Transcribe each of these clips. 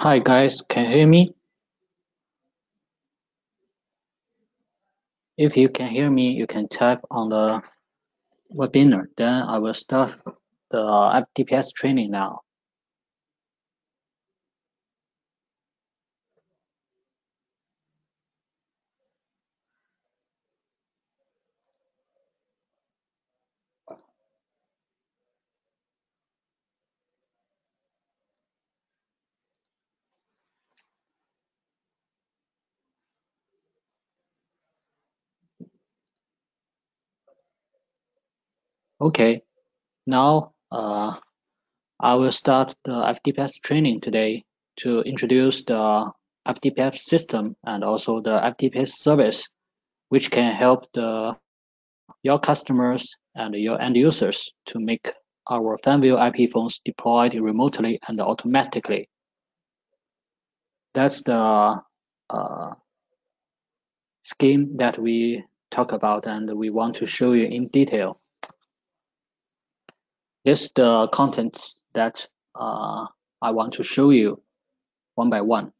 Hi guys, can you hear me? If you can hear me, you can type on the webinar. Then I will start the FDPS training now. Okay, now I will start the FDPS training today to introduce the FDPS system and also the FDPS service, which can help your customers and your end users to make our fanvil IP phones deployed remotely and automatically. That's the scheme that we talk about and we want to show you in detail. This is the contents that I want to show you one by one.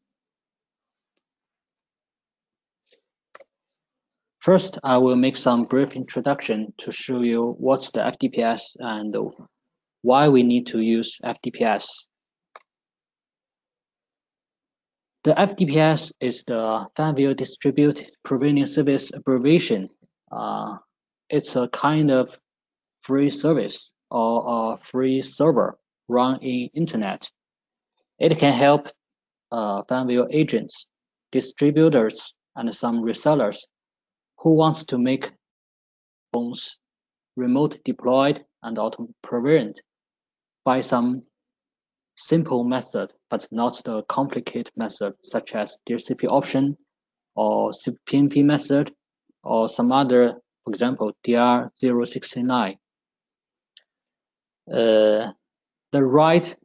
First, I will make some brief introduction to show you what's the FDPS and why we need to use FDPS. The FDPS is the fanvil Distributed Provisioning Service abbreviation. It's a kind of free service or a free server run in internet. It can help fanvil agents, distributors, and some resellers who wants to make phones remote deployed and auto-provisioned by some simple method, but not the complicated method such as DHCP option or CPMP method or some other, for example, DR069. The right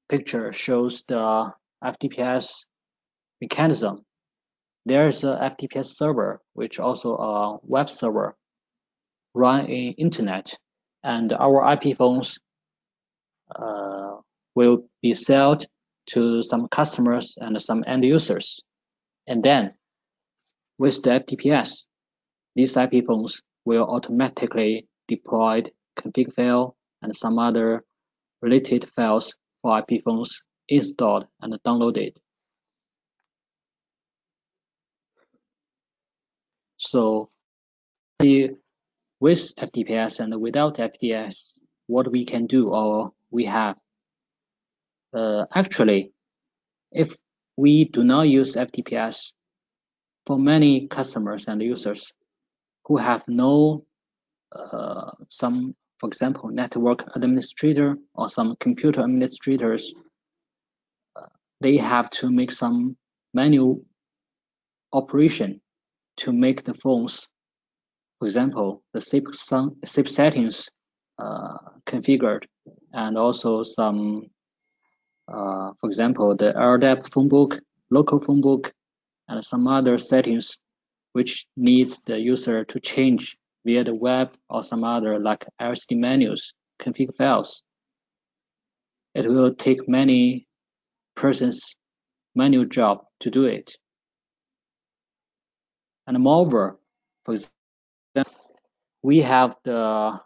picture shows the FDPS mechanism. There is a FDPS server, which also a web server run in internet, and our IP phones will be sold to some customers and some end users. And then with the FDPS, these IP phones will automatically deploy config file and some other related files for IP phones installed and downloaded. So with FDPS and without FDPS, what we can do or we have. Actually, if we do not use FDPS, for many customers and users who have no some, for example, network administrator or some computer administrators, they have to make some manual operation to make the phones, for example, the SIP settings configured, and also some, for example, the LDAP phone book, local phone book, and some other settings which needs the user to change via the web or some other like LCD menus, config files. It will take many persons' manual job to do it. And moreover, for example, we have the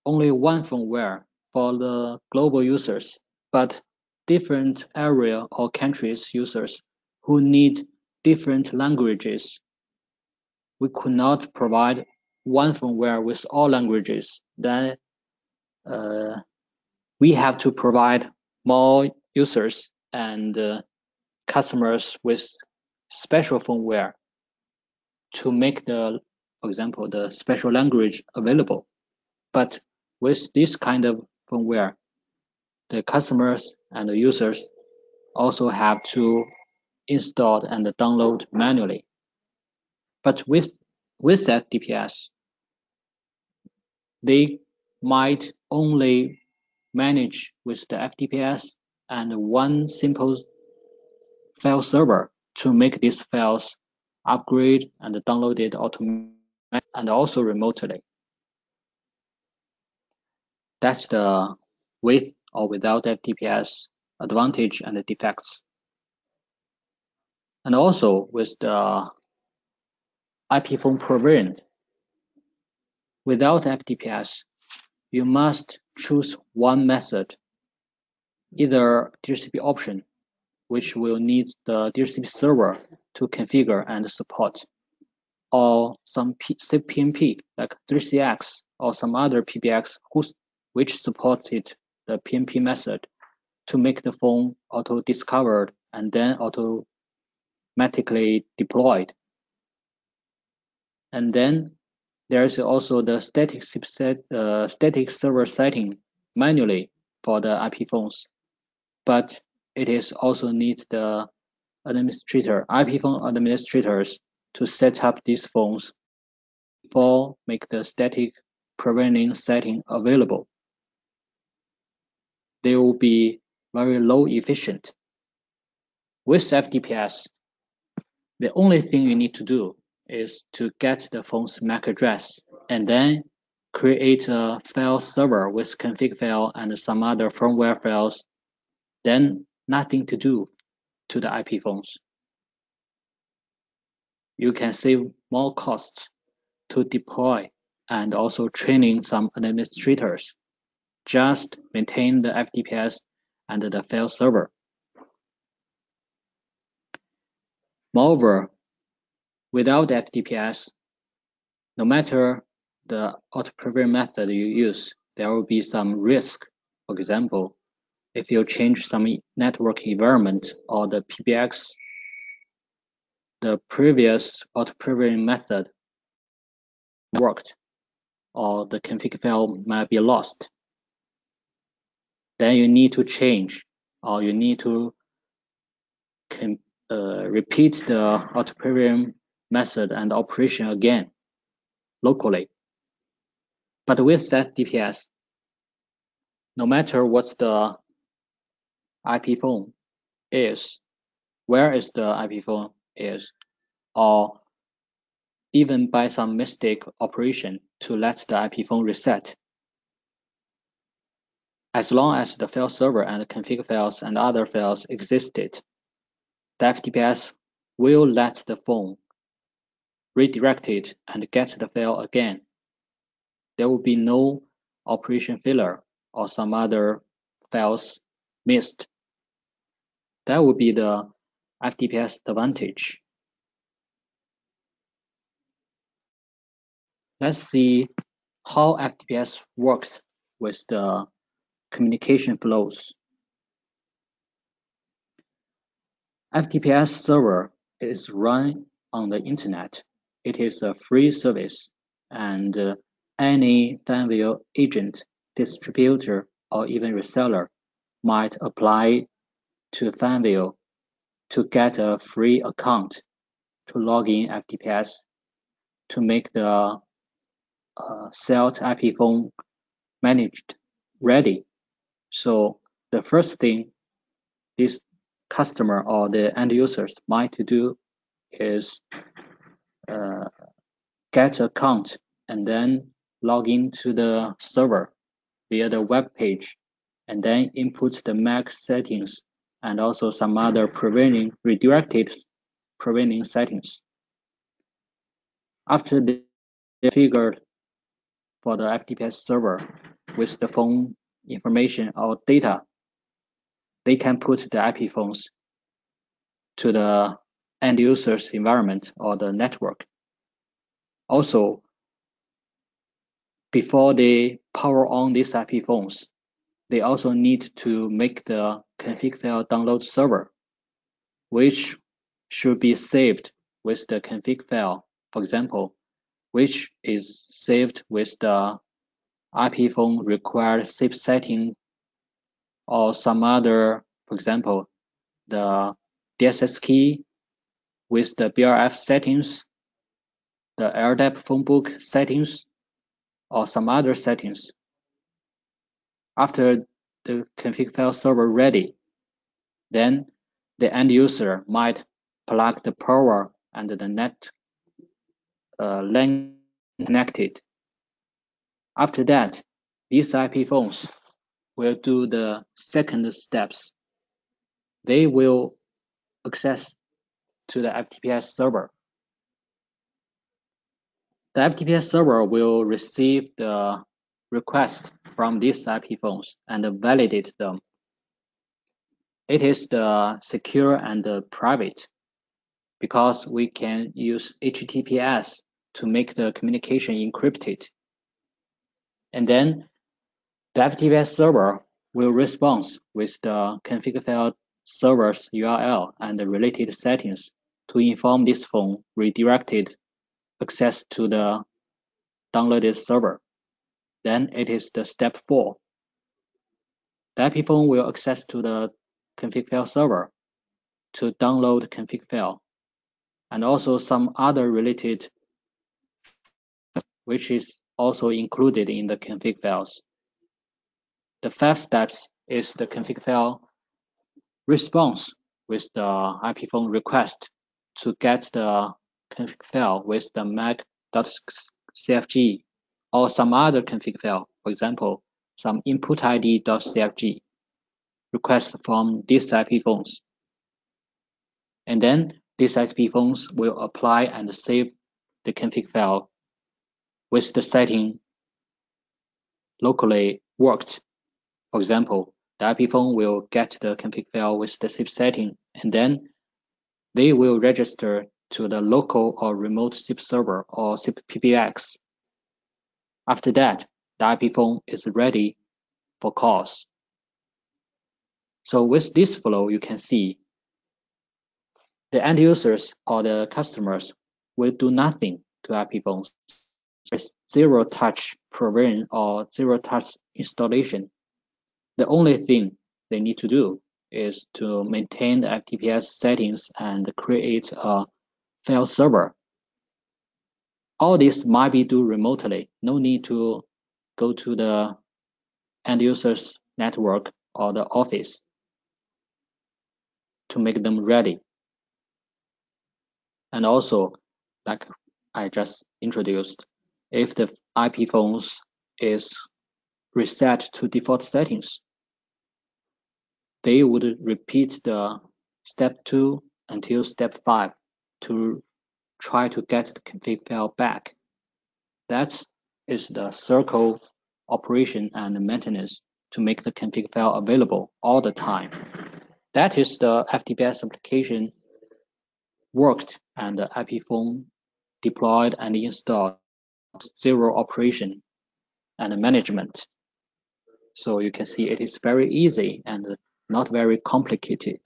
only one firmware for the global users, but different area or countries users who need different languages. We could not provide one firmware with all languages. Then we have to provide more users and customers with special firmware to make the, for example, the special language available. But with this kind of firmware, the customers and the users also have to install and download manually. But with FDPS, they might only manage with the FDPS and one simple file server to make these files upgrade and downloaded automatically and also remotely. That's the with or without FDPS advantage and the defects. And also with the IP phone provision, without FDPS, you must choose one method, either DHCP option, which will need the DHCP server to configure and support, or some PMP like 3CX or some other PBX which supported the PMP method to make the phone auto-discovered and then automatically deployed. And then there is also the static server setting manually for the IP phones, but it is also needs the IP phone administrators to set up these phones before make the static provisioning setting available. They will be very low efficient. With FDPS, the only thing you need to do is to get the phone's MAC address and then create a file server with config file and some other firmware files, then nothing to do to the IP phones. You can save more costs to deploy and also training some administrators. Just maintain the FDPS and the file server. Moreover, without FDPS, no matter the auto-provision method you use, there will be some risk. For example, if you change some network environment or the PBX, the previous auto-provision method worked, or the config file might be lost. Then you need to change, or you need to repeat the auto-provision method and operation again locally. But with FDPS, no matter what the IP phone is, where is the IP phone is, or even by some mistake operation to let the IP phone reset, as long as the file server and the config files and other files existed, the FDPS will let the phone redirect it and get the file again. There will be no operation failure or some other files missed. That would be the FDPS advantage. Let's see how FDPS works with the communication flows. FDPS server is run on the internet. It is a free service, and any fanvil agent, distributor, or even reseller might apply to fanvil to get a free account to log in FDPS to make the sold IP phone managed ready. So the first thing this customer or the end users might do is get an account and then log into the server via the web page, and then input the MAC settings and also some other redirected provisioning settings. After they configured for the FDPS server with the phone information or data, they can put the IP phones to the end user's environment or the network. Also, before they power on these IP phones, they also need to make the config file download server, which should be saved with the config file, for example, which is saved with the IP phone required safe setting or some other, for example, the DSS key with the BRF settings, the LDAP phone book settings, or some other settings. After the config file server ready, then the end user might plug the power and the net LAN connected. After that, these IP phones will do the second steps they will access to the FDPS server. The FDPS server will receive the request from these IP phones and validate them. It is the secure and the private because we can use HTTPS to make the communication encrypted. And then the FDPS server will respond with the config file server's URL and the related settings to inform this phone redirected access to the downloaded server. Then it is the step 4. The IP phone will access to the config file server to download config file and also some other related which is also included in the config files. The 5th step is the config file response with the IP phone request to get the config file with the mag.cfg or some other config file, for example, some input id.cfg request from these IP phones. And then these IP phones will apply and save the config file with the setting locally worked. For example, the IP phone will get the config file with the SIP setting, and then they will register to the local or remote SIP server or SIP PBX. After that, the IP phone is ready for calls. So with this flow, you can see the end users or the customers will do nothing to IP phones. There's zero-touch provision or zero-touch installation. The only thing they need to do is to maintain the FDPS settings and create a file server. All this might be done remotely. No need to go to the end user's network or the office to make them ready. And also, like I just introduced, if the IP phones is reset to default settings, they would repeat the step 2 until step 5 to try to get the config file back. That is the circle operation and maintenance to make the config file available all the time. That is the FDPS application worked and the IP phone deployed and installed, zero operation and management. So you can see it is very easy and not very complicated.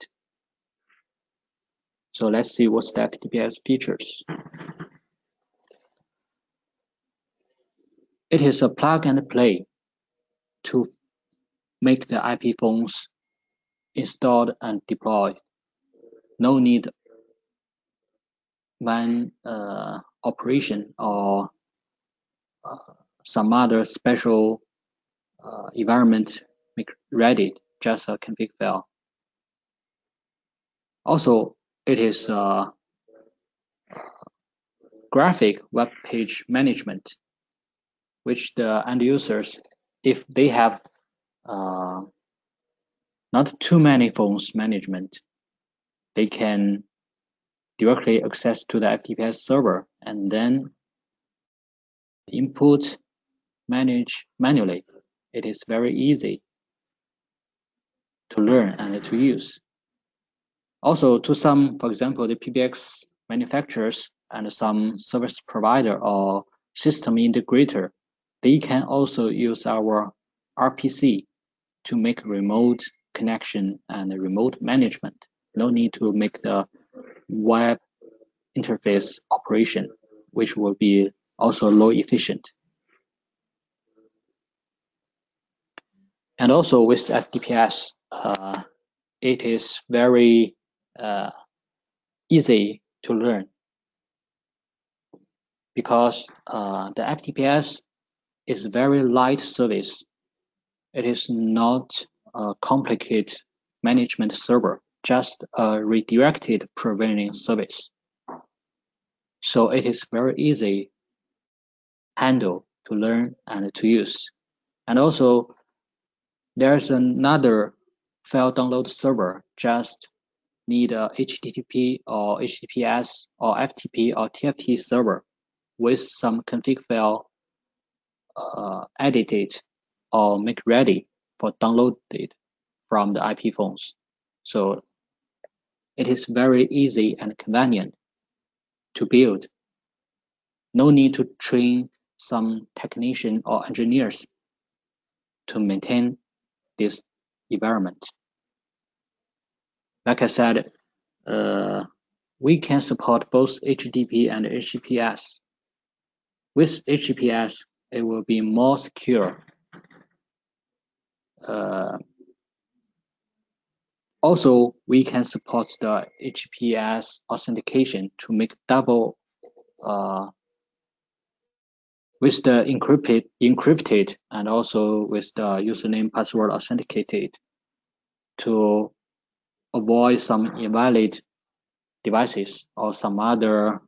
So let's see what's the FDPS features. It is a plug and play to make the IP phones installed and deployed. No need one operation or some other special environment make ready, just a config file. Also, it is graphic web page management, which the end users, if they have not too many phones management, they can directly access to the FDPS server and then input, manage manually. It is very easy to learn and to use. Also, to some, for example, the PBX manufacturers and some service provider or system integrator, they can also use our RPC to make remote connection and remote management. No need to make the web interface operation, which will be also low efficient. And also with FDPS, it is very easy to learn because the FDPS is very light service. It is not a complicated management server, just a redirected provisioning service. So it is very easy to handle, to learn, and to use. And also, there's another file download server just need a HTTP or HTTPS or FTP or TFT server with some config file edited or make ready for downloaded from the IP phones. So it is very easy and convenient to build. No need to train some technician or engineers to maintain this environment. Like I said, we can support both HTTP and HTTPS. With HTTPS, it will be more secure. Also, we can support the HTTPS authentication to make double with the encrypted and also with the username password authenticated to avoid some invalid devices or some other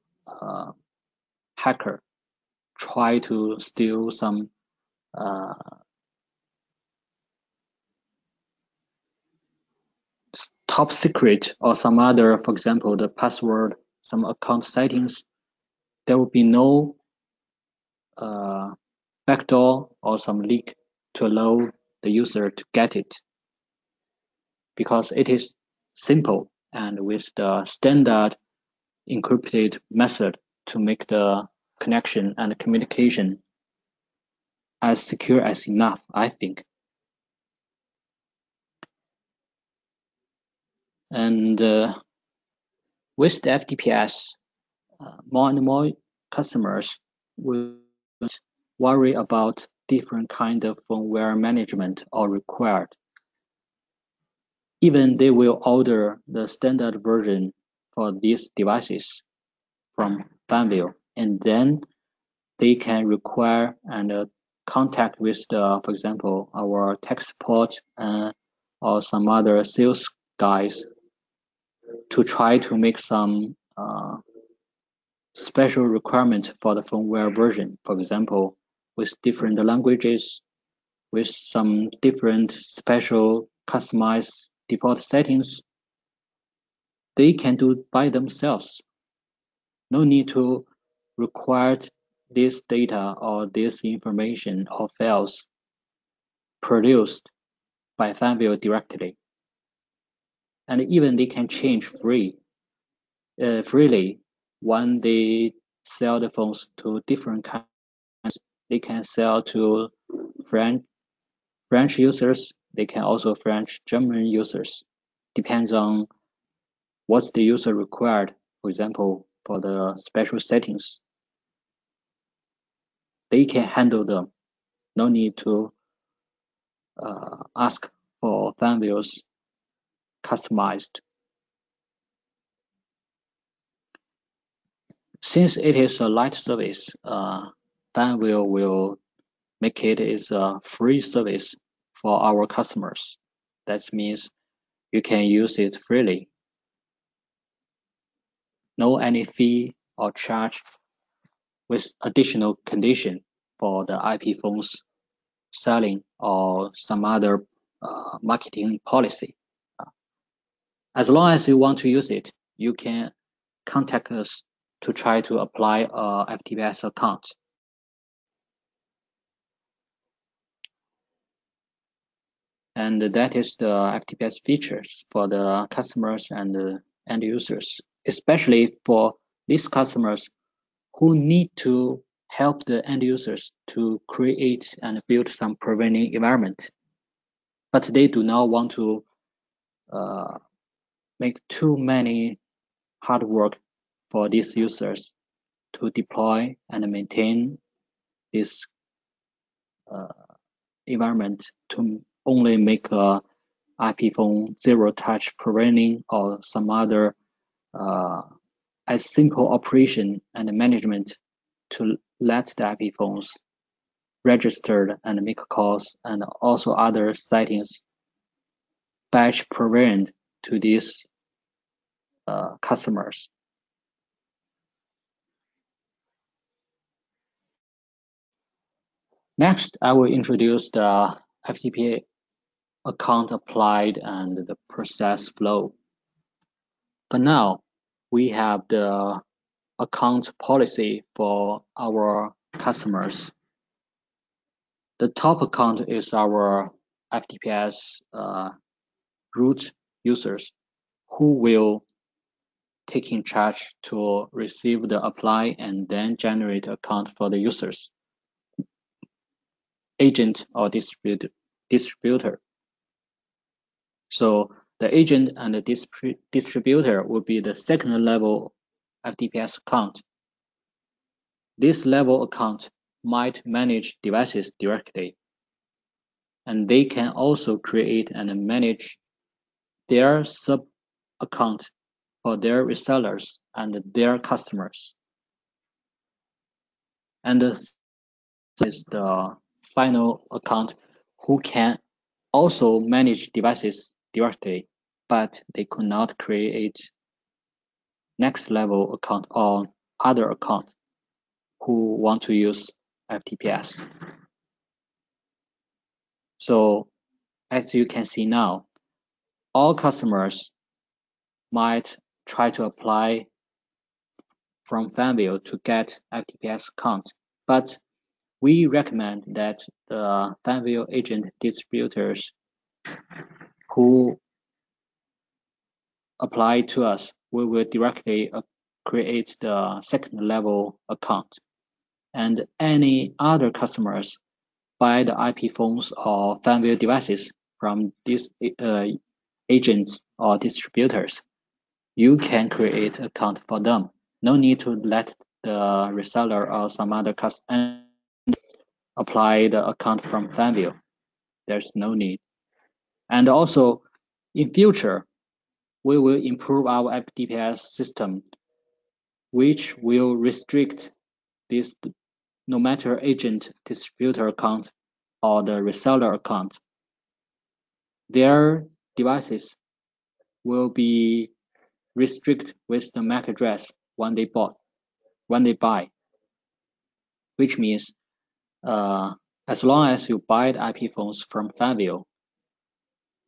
hacker try to steal some top secret or some other, for example, the password, some account settings. There will be no backdoor or some leak to allow the user to get it, because it is simple and with the standard encrypted method to make the connection and communication as secure as enough, I think. And with the FDPS, more and more customers will worry about different kind of firmware management or required. Even they will order the standard version for these devices from fanvil, and then they can require and contact with the, for example, our tech support or some other sales guys to try to make some special requirement for the firmware version. For example, with different languages, with some different special customized default settings, they can do it by themselves. No need to require this data or this information or files produced by fanvil directly. And even they can change freely when they sell the phones to different kinds. They can sell to French users. They can also German users. Depends on what's the user required. For example, for the special settings, they can handle them. No need to ask for fanvils customized. Since it is a light service, fanvil will make it is a free service for our customers. That means you can use it freely. No any fee or charge with additional condition for the IP phones selling or some other marketing policy. As long as you want to use it, you can contact us to try to apply a FDPS account. And that is the FDPS features for the customers and the end users, especially for these customers who need to help the end users to create and build some preventing environment, but they do not want to make too many hard work for these users to deploy and maintain this environment to only make a IP phone zero touch preventing or some other as simple operation and management to let the IP phones registered and make calls and also other settings batch prevent to these customers. Next, I will introduce the FDPS account applied and the process flow. But now we have the account policy for our customers. The top account is our FDPS root users who will take in charge to receive the apply and then generate account for the users, agent or distributor. So the agent and the distributor will be the second level FDPS account. This level account might manage devices directly, and they can also create and manage their sub-account for their resellers and their customers. And this is the final account who can also manage devices directly, but they could not create next level account or other account who want to use FDPS. So as you can see now, all customers might try to apply from fanvil to get FDPS account, but we recommend that the fanvil agent distributors who apply to us, we will directly create the second level account. And any other customers buy the IP phones or fanvil devices from these agents or distributors, you can create an account for them. No need to let the reseller or some other customer apply the account from fanvil. There's no need. And also, in future, we will improve our FDPS system, which will restrict this no matter agent, distributor account, or the reseller account. Their devices will be restricted with the MAC address when they buy, which means as long as you buy the IP phones from fanvil,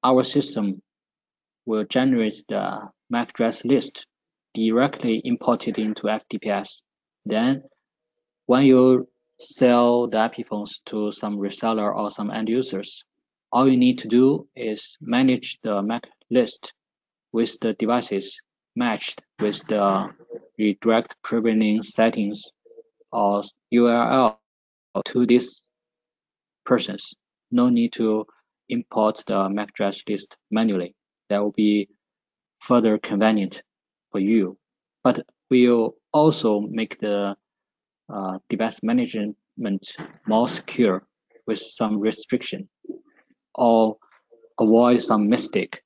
our system will generate the MAC address list directly imported into FDPS. Then when you sell the IP phones to some reseller or some end users, all you need to do is manage the MAC list with the devices matched with the redirect preventing settings or URL to these persons. No need to import the MAC address list manually. That will be further convenient for you. But we'll also make the device management more secure with some restriction or avoid some mistake.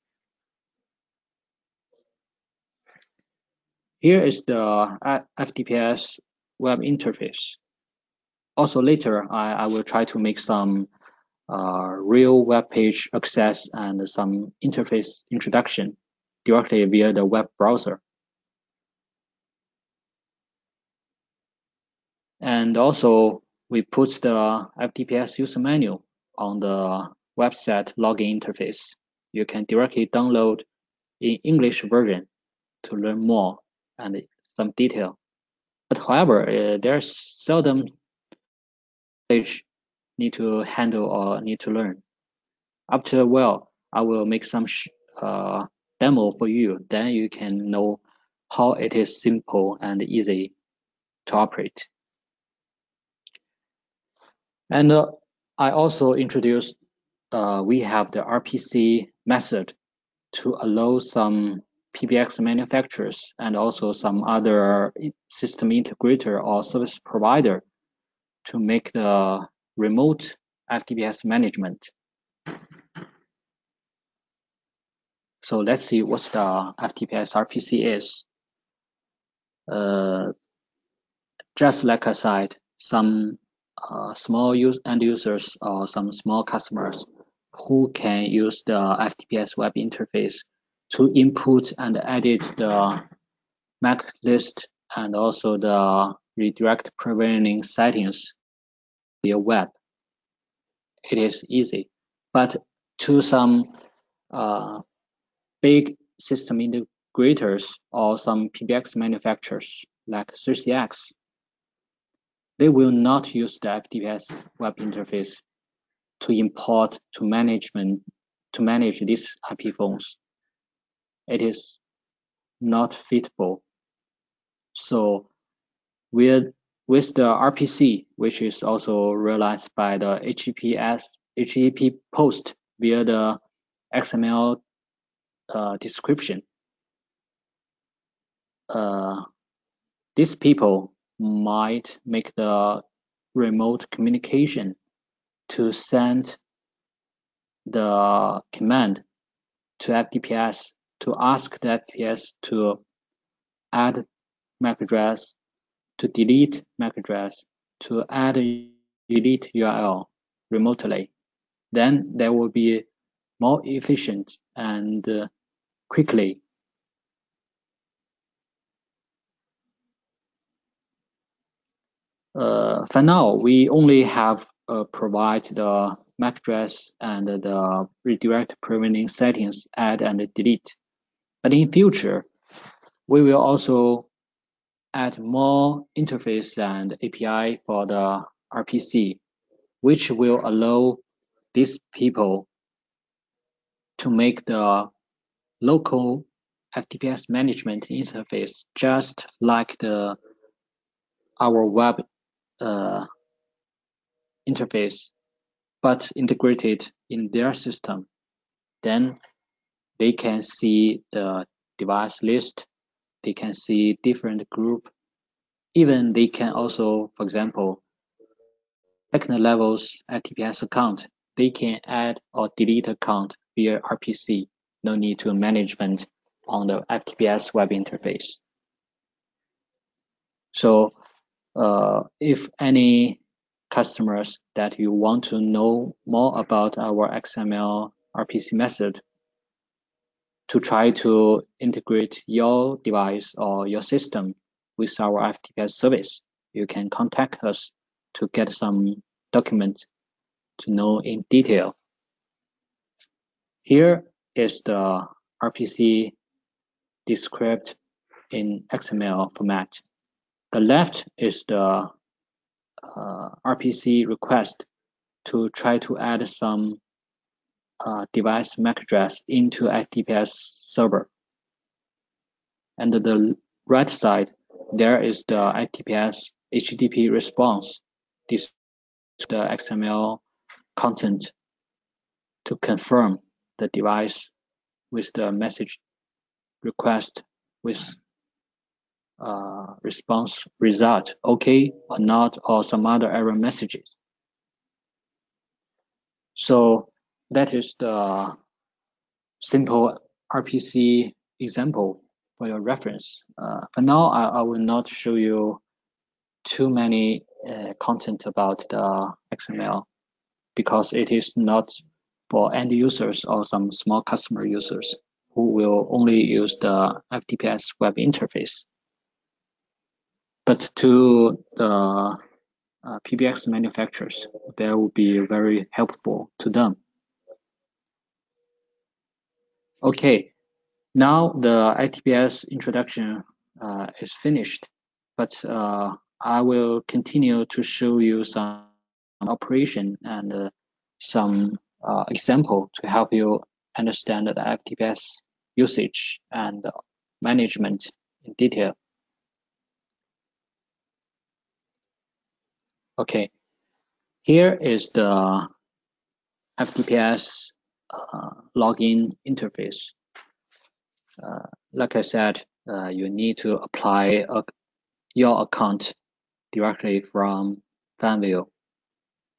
Here is the FDPS web interface. Also later, I will try to make some real web page access and some interface introduction directly via the web browser. And also, we put the FDPS user manual on the website login interface. You can directly download in English version to learn more and some detail. But however, there's seldom page need to handle or need to learn. After a while, I will make some demo for you. Then you can know how it is simple and easy to operate. And I also introduced, we have the RPC method to allow some PBX manufacturers and also some other system integrator or service provider to make the remote FDPS management. So let's see what the FDPS RPC is. Just like I said, some small end users or some small customers who can use the FDPS web interface to input and edit the MAC list and also the redirect preventing settings via web. It is easy, but to some big system integrators or some PBX manufacturers like 3CX. They will not use the FDPS web interface to import to manage these IP phones. It is not feasible. So with the RPC, which is also realized by the HTTP post via the XML description, these people might make the remote communication to send the command to FDPS to ask the FDPS to add MAC address, to delete MAC address, to add a delete URL remotely. Then they will be more efficient and quickly. For now, we only have provide the MAC address and the redirect preventing settings, add and delete. But in future, we will also add more interface and API for the RPC, which will allow these people to make the local FDPS management interface just like our web interface, but integrated in their system. Then they can see the device list, they can see different group, even they can also, for example, second levels FDPS account, they can add or delete account via RPC, no need to management on the FDPS web interface. So if any customers that you want to know more about our XML RPC method to try to integrate your device or your system with our FDPS service, you can contact us to get some documents to know in detail. Here is the RPC described in XML format. The left is the RPC request to try to add some device MAC address into FDPS server. And the right side, there is the FDPS HTTP response. This is the XML content to confirm the device with the message request with response result, okay or not, or some other error messages. So that is the simple RPC example for your reference. For now, I will not show you too many content about the XML because it is not for end users or some small customer users who will only use the FDPS web interface. But to the PBX manufacturers, that will be very helpful to them. Okay, now the FDPS introduction is finished, but I will continue to show you some operation and some example to help you understand the FDPS usage and management in detail. Okay, here is the FDPS login interface. Like I said, you need to apply your account directly from fanvil,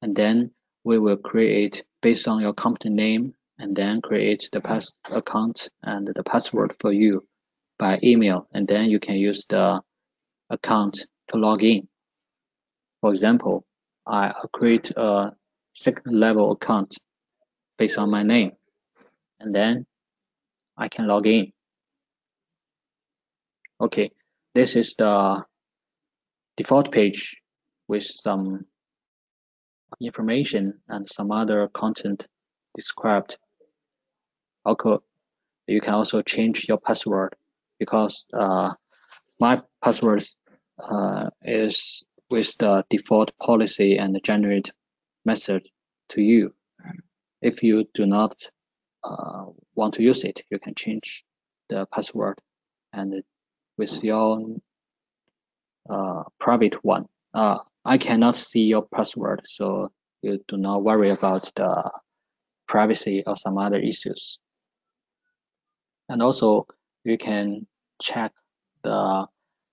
and then we will create based on your company name, and then create the account and the password for you by email, and then you can use the account to log in. For example, I create a second level account based on my name, and then I can log in. Okay, this is the default page with some information and some other content described You can also change your password, because my passwords is with the default policy and generate message to you. If you do not want to use it, you can change the password and with your private one. I cannot see your password, so you do not worry about the privacy or some other issues. And also, you can check the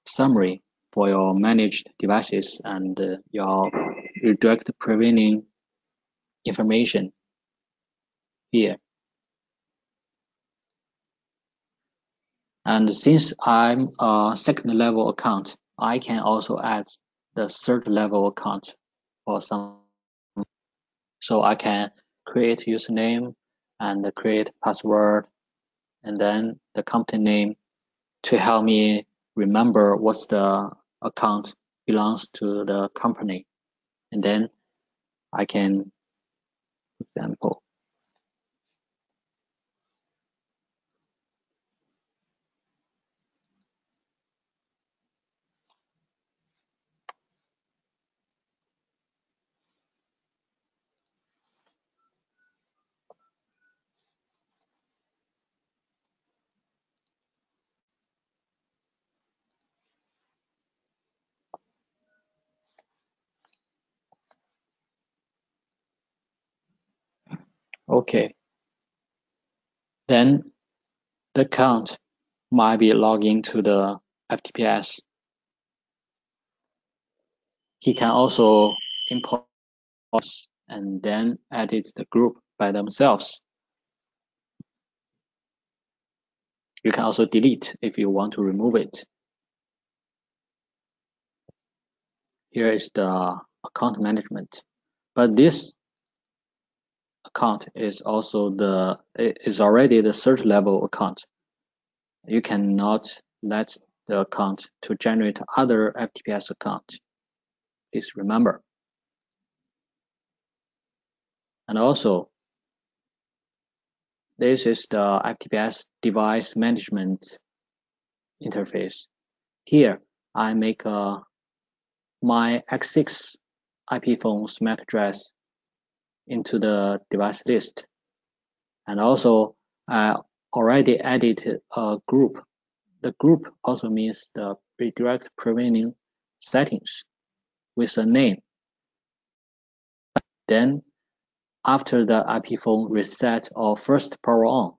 summary for your managed devices and your redirect preventing information here. And since I'm a second level account, I can also add the third level account for some. So I can create username and create password and then the company name to help me remember what's the account belongs to the company. And then I can, for example, okay, then the account might be logging to the FDPS. He can also import and then edit the group by themselves. You can also delete if you want to remove it. Here is the account management, but this account is already the third level account. You cannot let the account to generate other FDPS account. Please remember. And also, this is the FDPS device management interface. Here, I make my X6 IP phone's MAC address into the device list. And also, I already added a group. The group also means the redirect preventing settings with a name. Then, after the IP phone reset or first power on,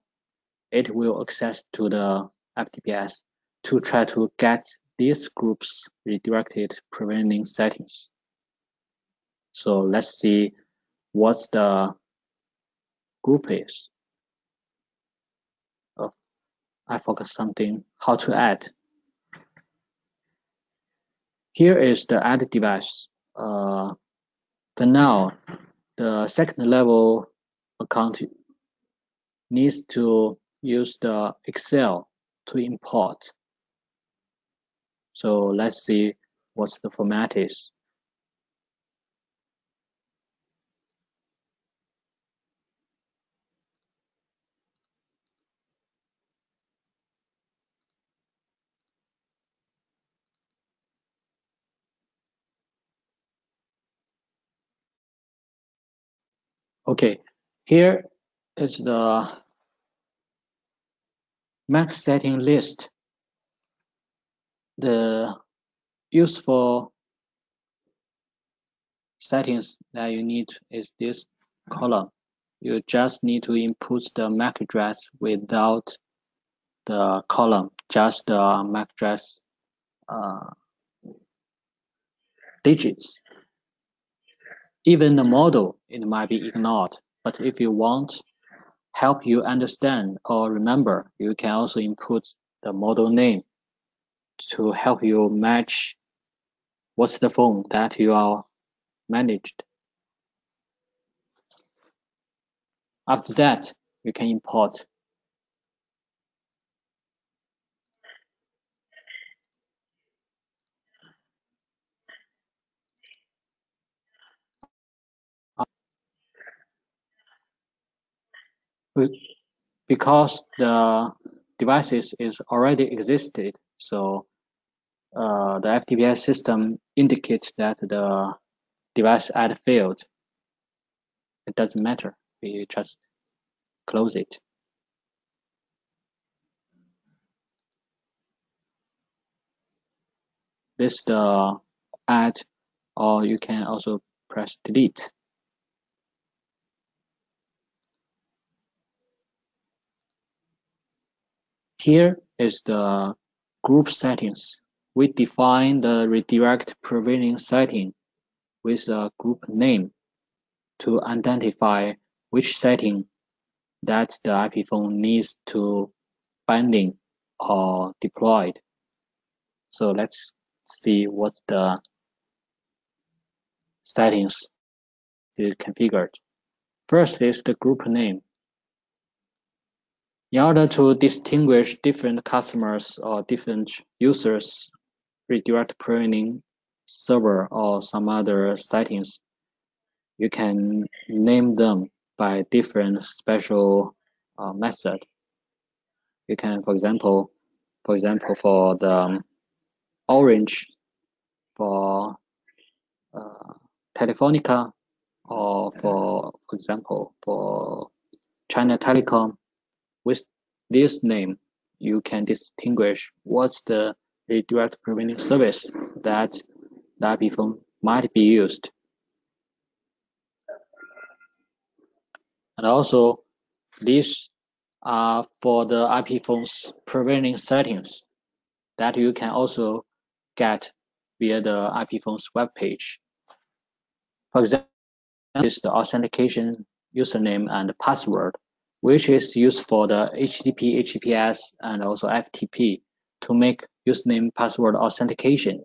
it will access to the FDPS to try to get this group's redirected preventing settings. So let's see what the group is. Oh, I forgot something, how to add. Here is the add device. For now, the second level account needs to use the Excel to import. So let's see what the format is. Okay, here is the max setting list. The useful settings that you need is this column. You just need to input the MAC address without the column, just the MAC address digits. Even the model, it might be ignored. But if you want help you understand or remember, you can also input the model name to help you match what's the phone that you are managed. After that, you can import. because the devices is already existed, so the FDPS system indicates that the device had failed. It doesn't matter. We just close it. This is the add, or you can also press delete. Here is the group settings. We define the redirect provisioning setting with a group name to identify which setting that the IP phone needs to binding or deployed. So let's see what the settings is configured. First is the group name. In order to distinguish different customers or different users, redirect provisioning server or some other settings, you can name them by different special method. You can, for example, for the orange for Telefonica, or for example for China Telecom, with this name you can distinguish what's the redirect provisioning service that the IP phone might be used. And also these are for the IP phone's provisioning settings that you can also get via the IP phone's web page. For example, is the authentication username and password, which is used for the HTTP, HTTPS, and also FTP to make username password authentication.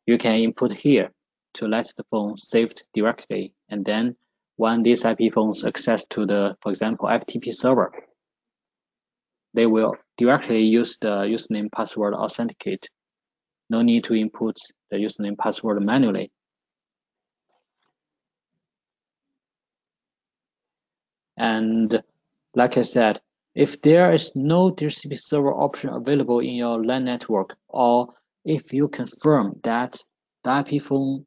You can input here to let the phone saved directly, and then when these IP phones access to the, for example, FTP server, they will directly use the username password authenticate. No need to input the username password manually. And like I said, if there is no DHCP server option available in your LAN network, or if you confirm that the IP phone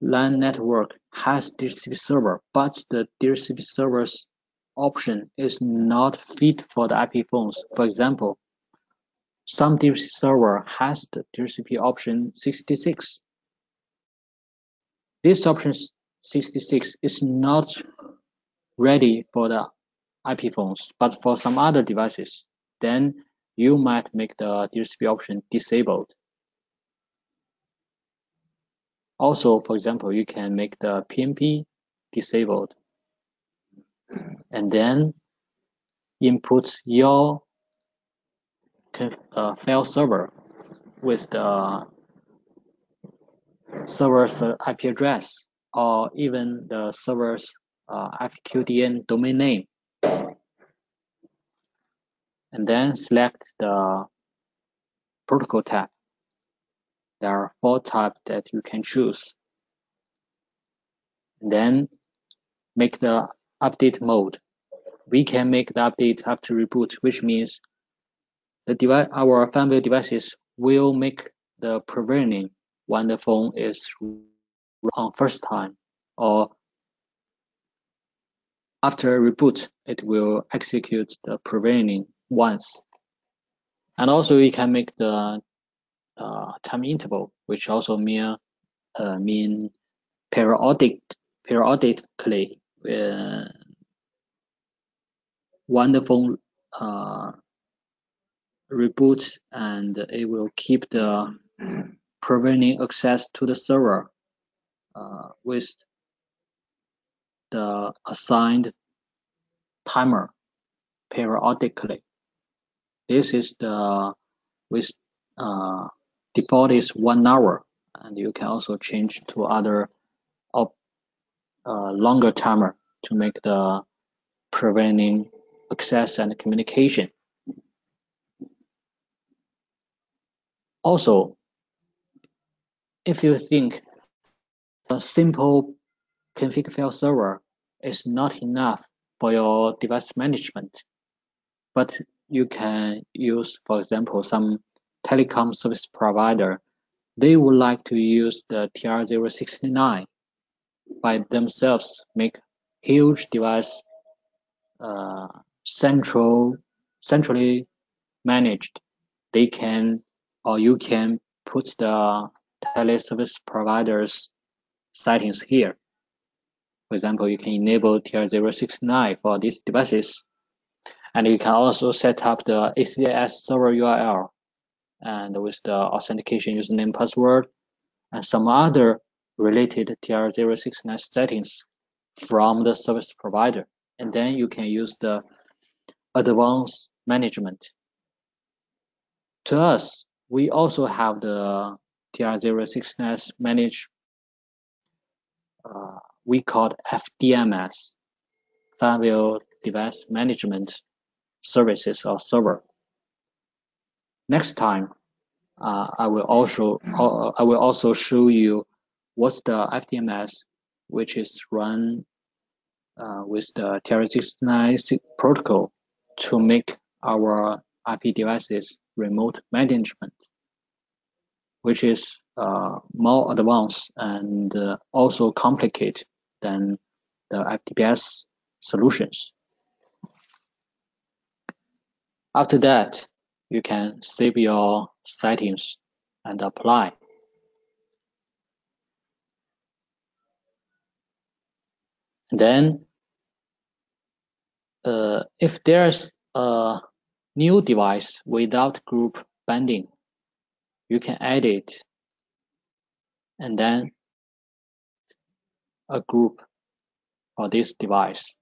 LAN network has DHCP server, but the DHCP server's option is not fit for the IP phones. For example, some DHCP server has the DHCP option 66. This option 66 is not ready for the IP phones, but for some other devices, then you might make the DHCP option disabled. Also, for example, you can make the PMP disabled, and then input your file server with the server's IP address, or even the server's FQDN domain name, and then select the protocol tab. There are 4 types that you can choose. And then make the update mode. We can make the update after reboot, which means our fanvil devices will make the provisioning when the phone is on first time, or after reboot, it will execute the provisioning once. And also we can make the time interval, which also mean periodically when the phone reboot, and it will keep the provisioning access to the server with the assigned timer periodically. This is the with default is 1 hour, and you can also change to other longer timer to make the provisioning access and communication. Also, if you think a simple config file server is not enough for your device management. But you can use, for example, some telecom service provider. They would like to use the TR069 by themselves, make huge device uh, centrally managed. They can, or you can put the teleservice providers settings here. For example, you can enable TR069 for these devices, and you can also set up the ACS server URL and with the authentication username password and some other related TR069 settings from the service provider. And then you can use the advanced management. To us, we also have the TR069 managed, we call it FDMS, fanvil device management services or server. Next time, I will also show you what's the FDMS, which is run with the TR069 protocol to make our IP devices remote management, which is more advanced and also complicated than the FDPS solutions. After that, you can save your settings and apply. Then, if there's a new device without group banding, you can add it and then a group for this device.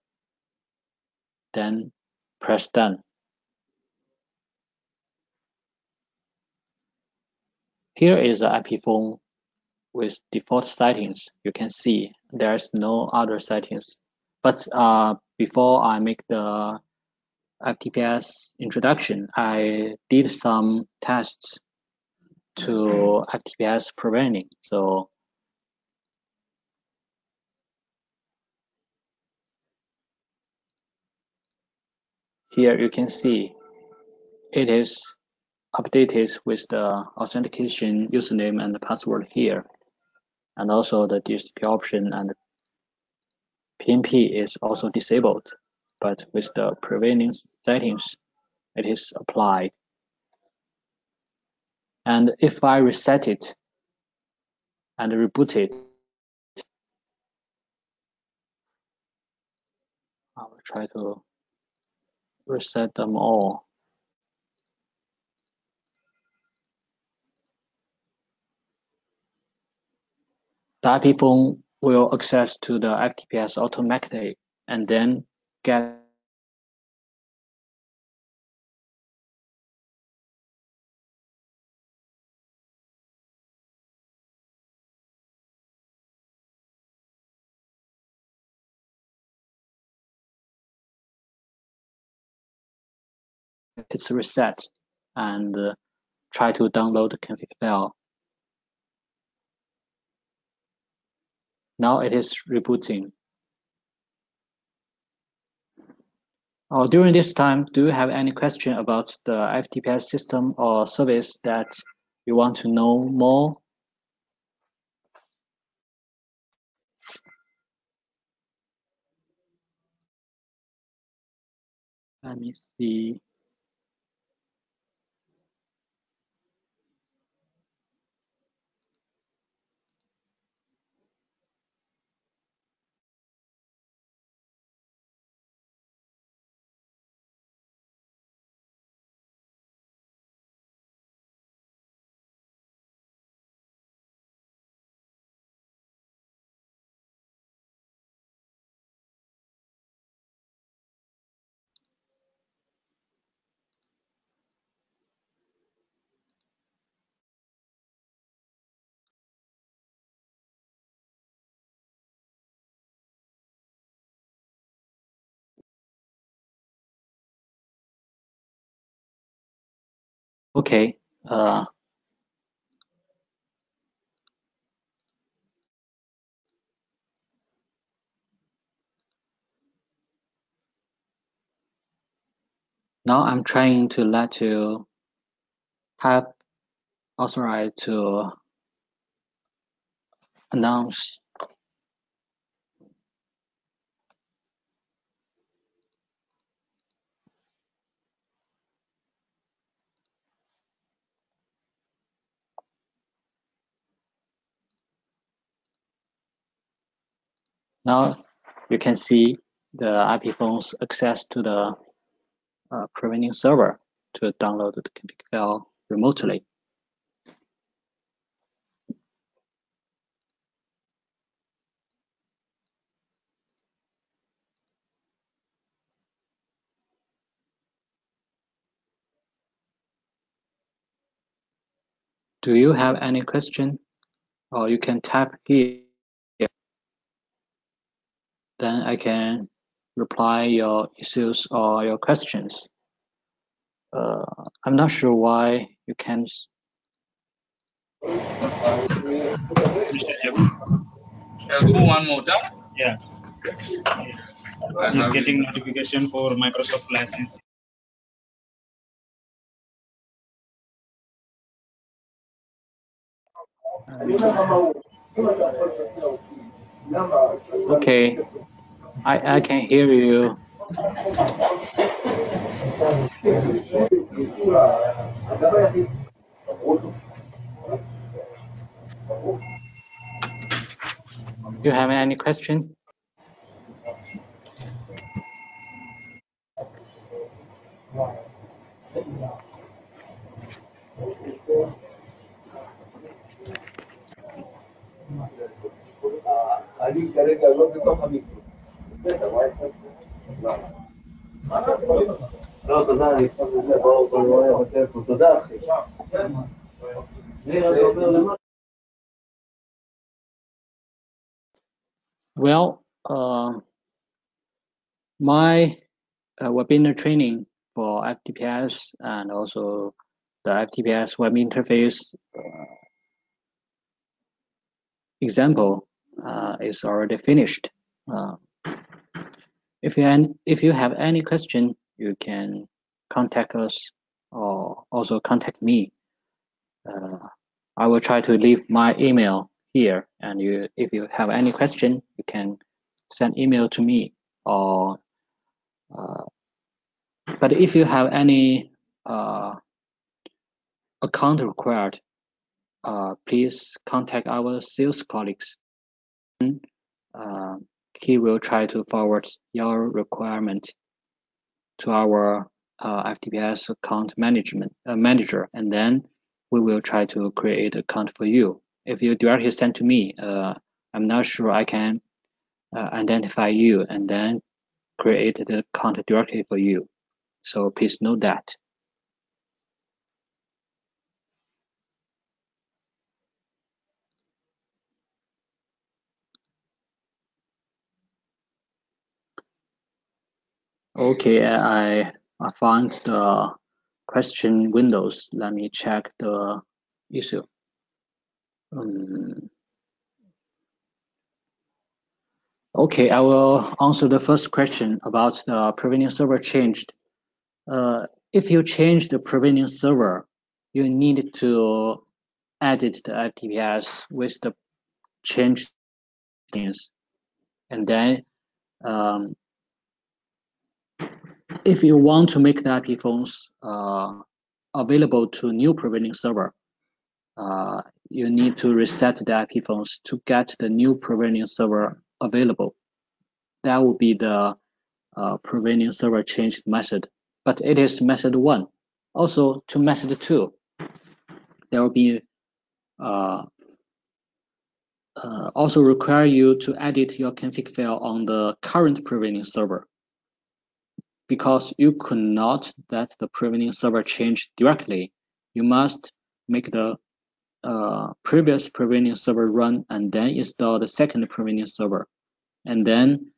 Then press done. Here is the IP phone with default settings. You can see there's no other settings. But before I make the FDPS introduction, I did some tests to FDPS preventing. So here you can see it is updated with the authentication username and the password here. And also the DHCP option and PNP is also disabled, but with the prevailing settings, it is applied. And if I reset it and reboot it, I will try to reset them all. The IP phone will access to the FDPS automatically and then get its reset and try to download the config file. Now it is rebooting. During this time, do you have any question about the FDPS system or service that you want to know more? Let me see. Okay. Now I'm trying to let you have authorized to announce. Now you can see the IP phone's access to the provisioning server to download the config file remotely. Do you have any question? Or you can type here, then I can reply your issues or your questions. I'm not sure why you can't. Mr. Jabu, do one more time. Yeah. He's getting notification for Microsoft license. Okay, I can hear you. Do you have any question? Well, my webinar training for FDPS and also the FDPS web interface example is already finished. If you have any question, you can contact us or also contact me. I will try to leave my email here, and if you have any question, you can send email to me. Or but if you have any account required, please contact our sales colleagues. He will try to forward your requirement to our FDPS account manager, and then we will try to create an account for you. If you directly send to me, I'm not sure I can identify you and then create the account directly for you. So please note that. Okay, I found the question windows. Let me check the issue. Okay, I will answer the first question about the provisioning server changed. If you change the provisioning server, you need to edit the FDPS with the changed things. And then if you want to make the IP phones available to new provisioning server, you need to reset the IP phones to get the new provisioning server available. That will be the provisioning server changed method, but it is method 1. Also, to method 2, there will be also require you to edit your config file on the current provisioning server, because you could not let the provisioning server change directly. You must make the previous provisioning server run and then install the second provisioning server, and then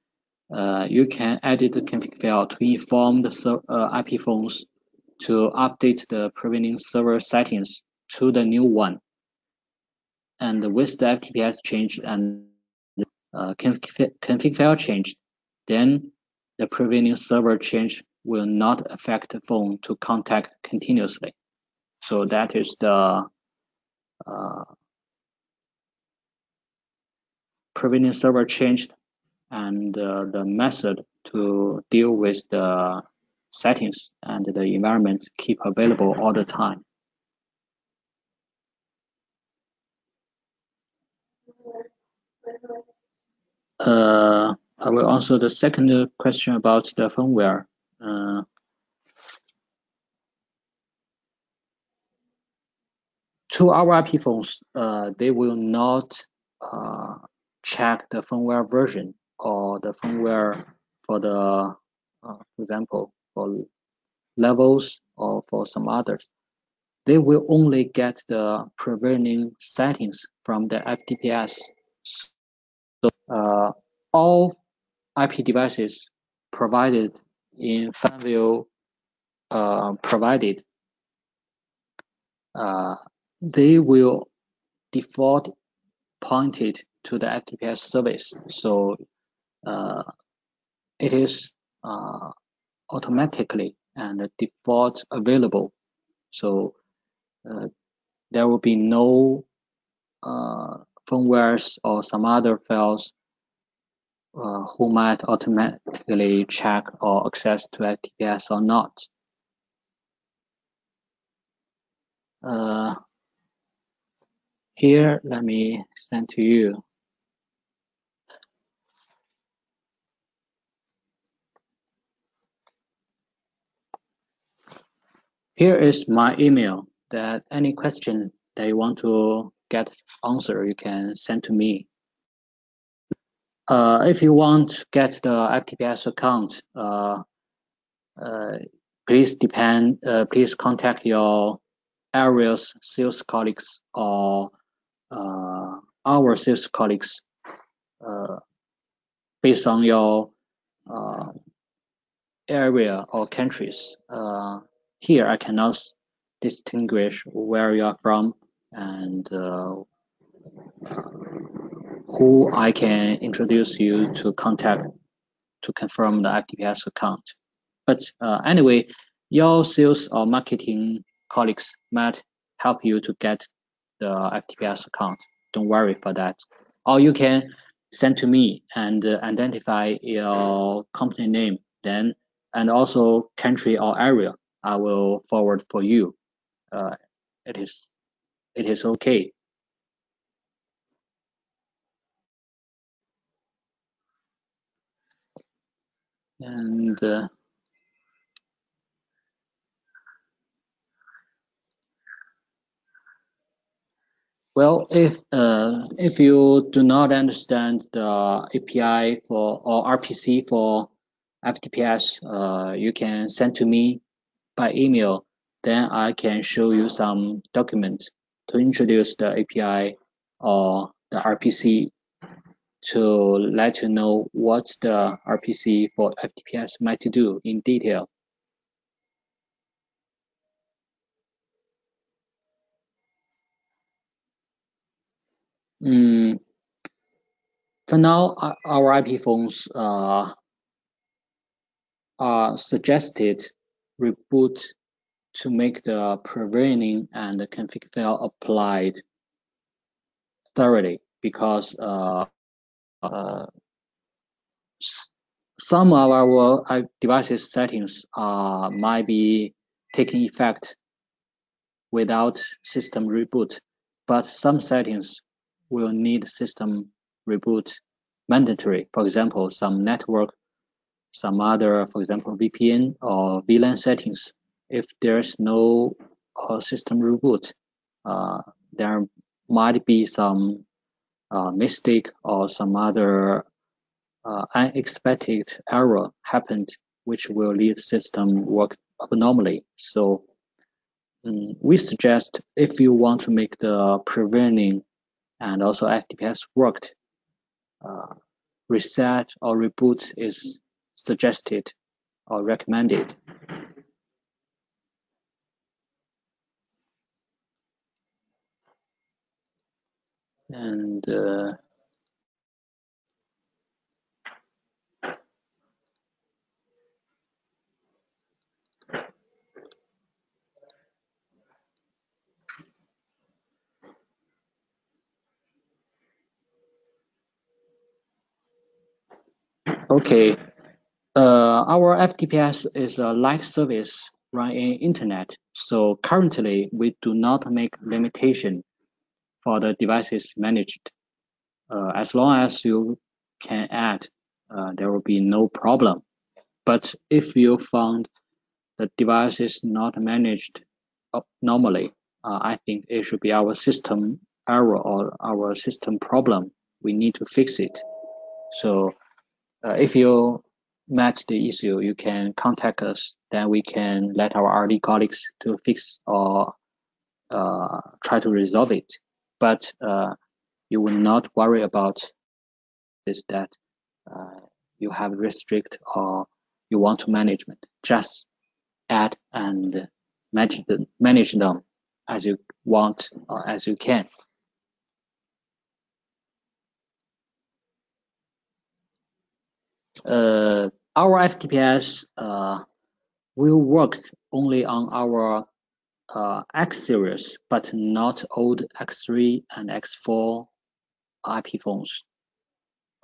you can edit the config file to inform the IP phones to update the provisioning server settings to the new one. And with the FDPS change and config file changed, then the provisioning server change will not affect the phone to contact continuously. So that is the preventing server changed, and the method to deal with the settings and the environment keep available all the time. I will answer the second question about the firmware. To our IP phones, they will not check the firmware version or the firmware for the, for example, for levels or for some others. They will only get the preventing settings from the FDPS. So all IP devices provided in fanvil provided, they will default pointed to the FDPS service. So it is automatically and default available. So there will be no firmwares or some other files who might automatically check or access to FDPS or not. Here, let me send to you. Here is my email. That any question that you want to get answer, you can send to me. If you want to get the FDPS account, please contact your area's sales colleagues or our sales colleagues based on your area or countries. Here I cannot distinguish where you are from and who I can introduce you to contact to confirm the FDPS account. But anyway, your sales or marketing colleagues might help you to get the FDPS account. Don't worry for that. Or you can send to me and identify your company name, then and also country or area. I will forward for you. It is okay. And well, if you do not understand the API for or RPC for FDPS, you can send to me by email. Then I can show you some documents to introduce the API or the RPC to let you know what the RPC for FDPS might do in detail. For now, our IP phones are suggested reboot to make the preventing and the config file applied thoroughly, because some of our devices settings might be taking effect without system reboot, but some settings will need system reboot mandatory. For example, some network, some other, for example, VPN or VLAN settings. If there's no system reboot, there might be some mistake or some other unexpected error happened, which will lead system work abnormally. So we suggest, if you want to make the preventing and also FDPS worked, reset or reboot is suggested or recommended. And Okay. Our FDPS is a live service run in internet. So currently we do not make limitation for the devices managed. As long as you can add, there will be no problem. But if you found the device is not managed normally, I think it should be our system error or our system problem. We need to fix it. So if you match the issue, you can contact us. Then we can let our RD colleagues to fix or try to resolve it. But you will not worry about this that you have restrict or you want to management. Just add and manage them as you want or as you can. Our FDPS will work only on our X series, but not old X3 and X4 IP phones.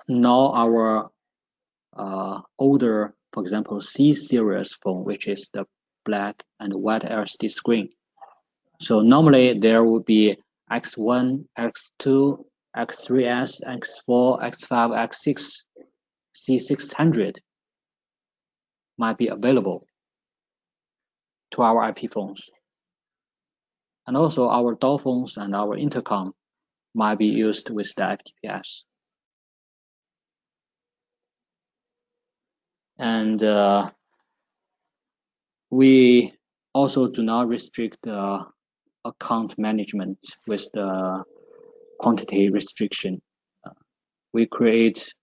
Nor our older, for example, C series phone, which is the black and white LCD screen. So normally there would be X1, X2, X3S, X4, X5, X6, C600 might be available to our IP phones. And also our door phones and our intercom might be used with the FDPS. And we also do not restrict the account management with the quantity restriction. We create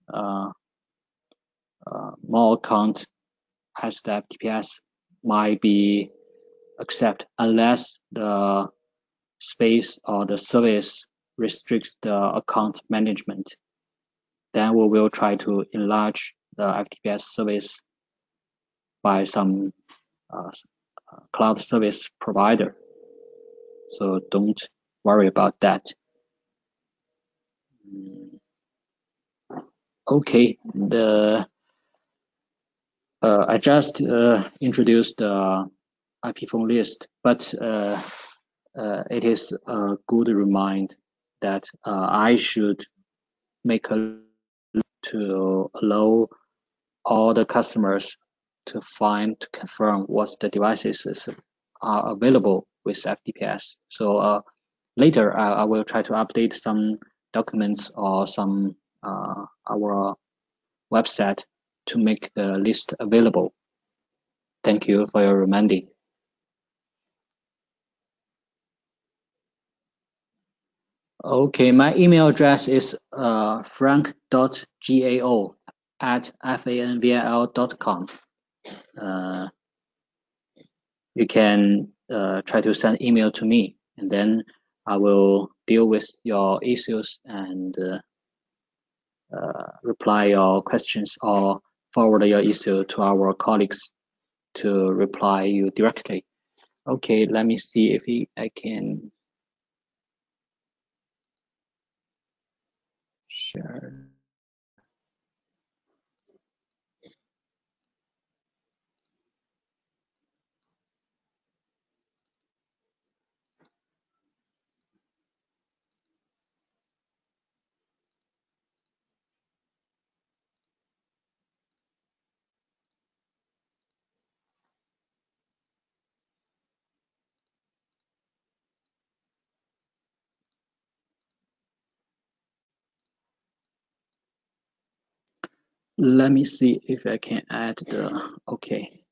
more account as the FDPS might be accepted unless the space or the service restricts the account management. Then we will try to enlarge the FDPS service by some cloud service provider. So don't worry about that. Okay, I just introduced the IP phone list, but it is a good reminder that I should make a to allow all the customers to confirm what the devices are available with FDPS. So later I will try to update some documents or some our website to make the list available. Thank you for your reminding. Okay, my email address is frank.gao@fanvil.com. You can try to send email to me, and then I will deal with your issues and reply your questions or forward your issue to our colleagues to reply you directly. Okay, let me see if I can share. Let me see if I can add the, okay.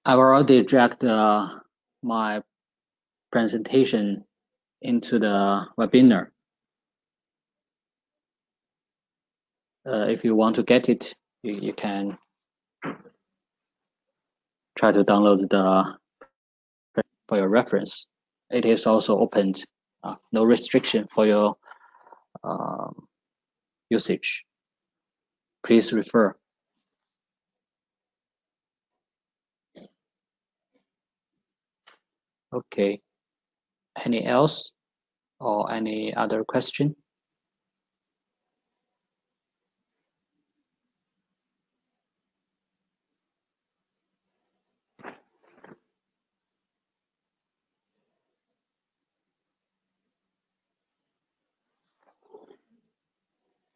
I've already dragged my presentation into the webinar. If you want to get it, you can try to download the for your reference. It is also opened, no restriction for your usage. Please refer. Okay. Any else or any other question?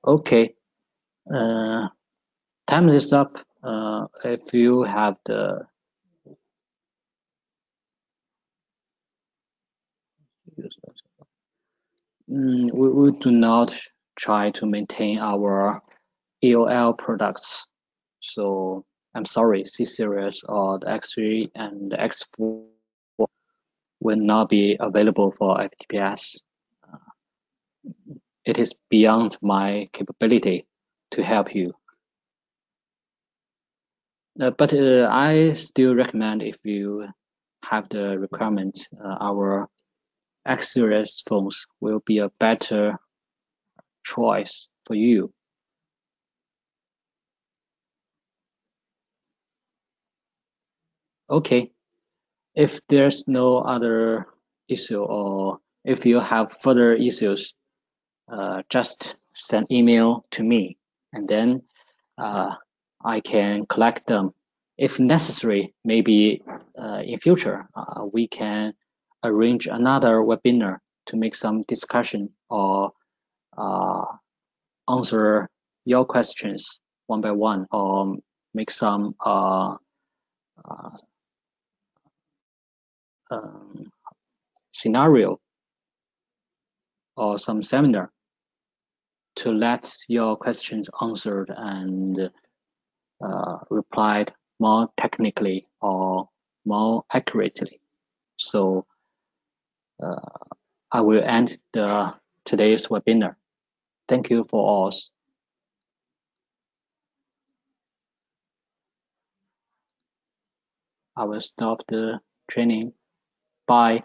Okay, time is up. If you have the we do not try to maintain our EOL products. So I'm sorry, C series or the X3 and the X4 will not be available for FDPS. It is beyond my capability to help you. But I still recommend, if you have the requirement, our X series phones will be a better choice for you. Okay, if there's no other issue, or if you have further issues, just send email to me, and then I can collect them. If necessary, maybe in future we can arrange another webinar to make some discussion or answer your questions one by one, or make some scenario or some seminar to let your questions answered and replied more technically or more accurately. So I will end today's webinar. Thank you for all. I will stop the training. Bye.